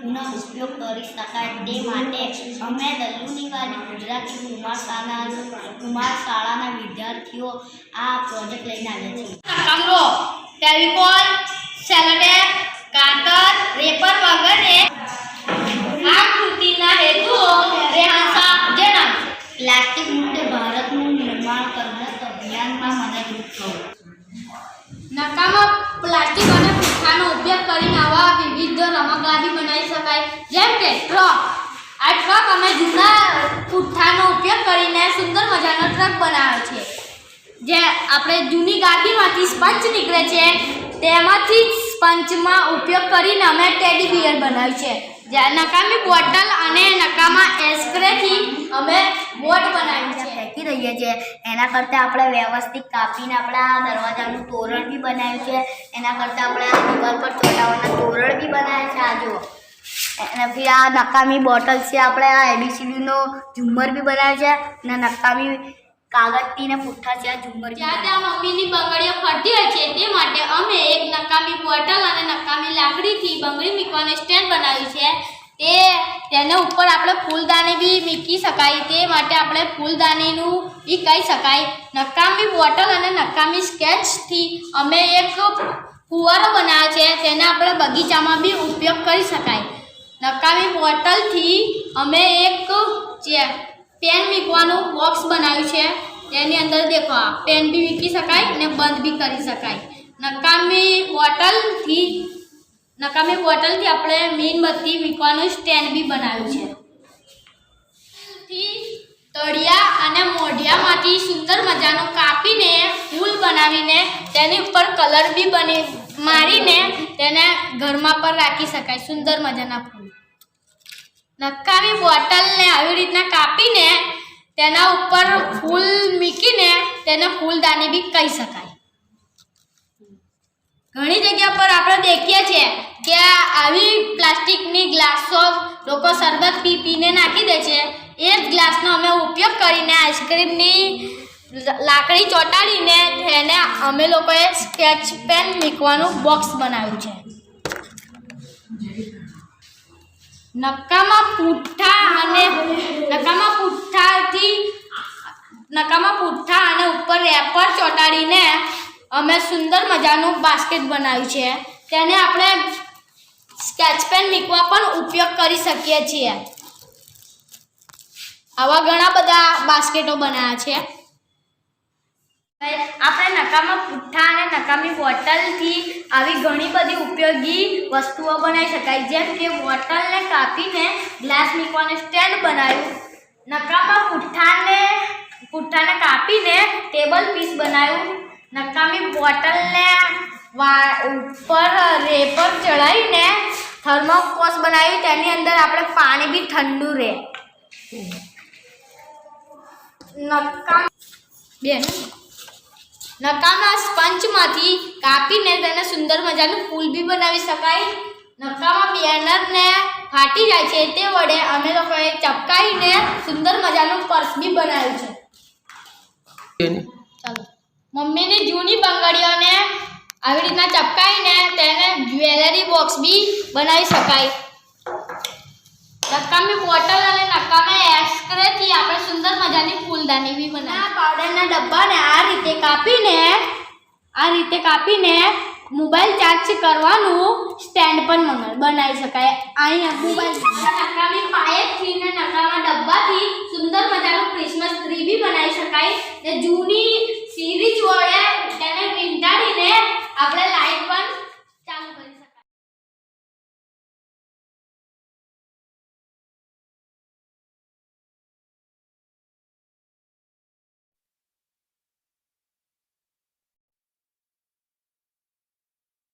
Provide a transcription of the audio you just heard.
પુનઃ ઉપયોગ કરી શકાય તે માટે અમે દલ્લુની વાડી ગુજરાતી કુમાર શાળાના વિદ્યાર્થીઓ આ પ્રોજેક્ટ લઈને આવ્યા છીએ. નકામો ફેવિકોલ, સેલોટેપ, કાતર, રેપર વગેરે આ કૃતિના હેતુઓ રેહાસા જણાવે. પ્લાસ્ટિક મુક્ત ભારતનું નિર્માણ કરનાર અભિયાનમાં મદદરૂપ થવું. નકામા પ્લાસ્ટિક અને પુઠ્ઠાનો ઉપયોગ કરીને આવા વિવિધ રમકડા બી બનાવી શકાય, જેમ કે ટ્રક. આ ટ્રક અમે જૂના પુઠ્ઠાનો ઉપયોગ કરીને સુંદર મજાનો ટ્રક બનાવ્યો છે. જે આપણે જૂની ગાદીમાંથી સ્પંચ નીકળે છે તેમાંથી સ્પંચમાં ઉપયોગ કરીને અમે ટેડી બિયર બનાવ્યું છે. જ્યાં નકામી બોટલ અને નકામા એસ્પ્રેથી અમે બોટ બનાવી છે. ફેંકી રહીએ છીએ એના કરતાં આપણે વ્યવસ્થિત કાપીને આપણા દરવાજાનું તોરણ બી બનાવ્યું છે. એના કરતાં આપણે આ દિવાલ પર ચોટાવાના તોરણ બી બનાવ્યા છે. આ જુઓ. અને પછી આ નકામી બોટલ છે, આપણે આ ABCDનો ઝુમ્મર બી બનાવ્યો છે. અને નકામી કાગળથી ને પુઠ્ઠા છે આ ઝુમ્મર. જ્યાં ત્યાં મમ્મીની બંગડીઓ ફરતી હોય છે તે માટે અમે એક નકામી બોટલ અને નકામી લાકડીથી બંગડી મૂકવાનું સ્ટેન્ડ બનાવ્યું છે. તેના ઉપર આપણે ફૂલદાની બી મૂકી શકાય, તે માટે આપણે ફૂલદાનીનું બી કહી શકાય. નકામી બોટલ અને નકામી સ્કેચથી અમે એક ફુવારો બનાવ્યો છે, તેને આપણે બગીચામાં બી ઉપયોગ કરી શકાય. નકામી બોટલથી અમે એક પેન મૂકવાનું બોક્સ બનાવ્યું છે. તેની અંદર દેખો પેન બી મૂકી શકાય ને બંધ બી કરી શકાય. નકામી બોટલથી આપણે મીણબત્તી મૂકવાનું સ્ટેન્ડ બી બનાવ્યું છે. તળિયા અને મોઢિયામાંથી સુંદર મજાનું કાપીને ફૂલ બનાવીને તેની ઉપર કલર બી મારીને તેને ઘરમાં પર રાખી શકાય. સુંદર મજાના ફૂલ. નકામી બોટલને આવી રીતના કાપીને તેના ઉપર ફૂલ મૂકીને તેને ફૂલદાની બી કહી શકાય. ઘણી જગ્યા પર આપણે દેખીએ છીએ કે આવી પ્લાસ્ટિકની ગ્લાસો લોકો શરબત પીને નાખી દે છે. એ જ ગ્લાસનો અમે ઉપયોગ કરીને આઈસ્ક્રીમની લાકડી ચોંટાડીને તેને અમે લોકોએ સ્કેચ પેન મૂકવાનું બોક્સ બનાવ્યું છે. નકામા પુઠ્ઠા અને ઉપર રેપર ચોંટાડીને અમે સુંદર મજાનું બાસ્કેટ બનાવ્યું છે. તેને આપણે સ્કેચ પેન મૂકવા પણ ઉપયોગ કરી શકીએ છીએ. આવા ઘણા બધા બાસ્કેટો બનાવ્યા છે. આપણે નકામા પુઠ્ઠા અને નકામી બોટલથી આવી ઘણી બધી ઉપયોગી વસ્તુઓ બનાવી શકાય, જેમ કે બોટલને કાપીને ગ્લાસ મૂકવાનું સ્ટેન્ડ બનાવ્યું. નકામા પુઠ્ઠાને કાપીને ટેબલ પીસ બનાવ્યું. નકામી બોટલને ઉપર રેપર ચડાવીને થર્મોકોસ બનાવ્યું. તેની અંદર આપણે પાણી બી ઠંડુ રહે. નકામા સ્પંચમાંથી કાપીને તેને સુંદર મજાનું ફૂલ બી બનાવી શકાય. નકામા બેનરને ફાટી જાય છે તે વડે અમે લોકોએ ચપકાઈને સુંદર મજાનું પર્સ બી બનાવ્યું છે. ચાલો. મમ્મીની જૂની બંગડીઓને આવી રીતના ચપકાઈને તેને જ્વેલરી બોક્સ બી બનાવી શકાય. નકામી બોટલ અને નકામા એસ્પ્રેથી આપણે સુંદર મજાની ફૂલદાની બી બનાવી. પાવડરના ડબ્બાને આ રીતે કાપીને મોબાઈલ ચાર્જ કરવાનું સ્ટેન્ડ પણ બનાવી શકાય. અહીંયા મોબાઈલ નકામી પાઇપથી ને નકામા ડબ્બાથી સુંદર મજાનું ક્રિસમસ ટ્રી બી બનાવી શકાય. ને જૂની સિરીઝ વડે